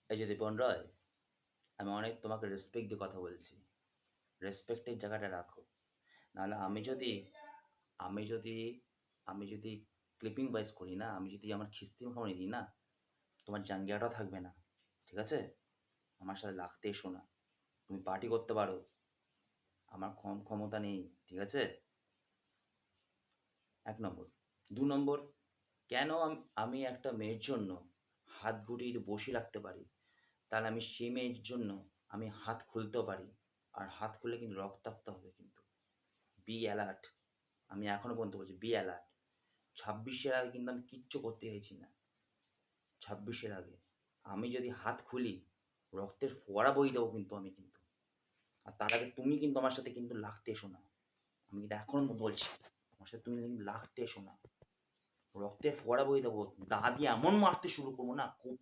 এই যে দীপন রয়, আমি অনেক তোমাকে রেসপেক্ট দিয়ে কথা বলছি। রেসপেক্টের জায়গাটা রাখো। নাহলে আমি যদি আমি যদি ক্লিপিং ওয়াইজ করি না, আমি যদি আমার খিস্তি খামারি দিই না, তোমার জাঙ্গিয়াটাও থাকবে না। ঠিক আছে? আমার সাথে লাগতে এসো না। তুমি পার্টি করতে পারো, আমার ক্ষমতা নেই। ঠিক আছে? ১ নম্বর। ২ নম্বর, কেন আমি একটা মেয়ের জন্য হাত গুটিয়ে যদি বসিয়ে রাখতে পারি, তাহলে আমি সেই মেয়ের জন্য আমি হাত খুলতেও পারি। আর হাত খুললে কিন্তু রক্তাক্ত হবে কিন্তু। Be alert. আমি এখনো পর্যন্ত বলছি, বি অ্যালার্ট। ২৬-এর আগে কিন্তু আমি কিচ্ছু করতে চাইছি না। ২৬-এর আগে আমি যদি হাত খুলি, রক্তের ফোয়ারা বইয়ে দেবো কিন্তু আমি কিন্তু। আর তার আগে তুমি কিন্তু আমার সাথে কিন্তু লাগতে এসো না। আমি কিন্তু এখনো বলছি, আমার সাথে তুমি কিন্তু লাগতে এসো না। রক্তের ফোয়ারা বইয়ে দেবো। দা দিয়ে এমন মারতে শুরু করবো না, কোপ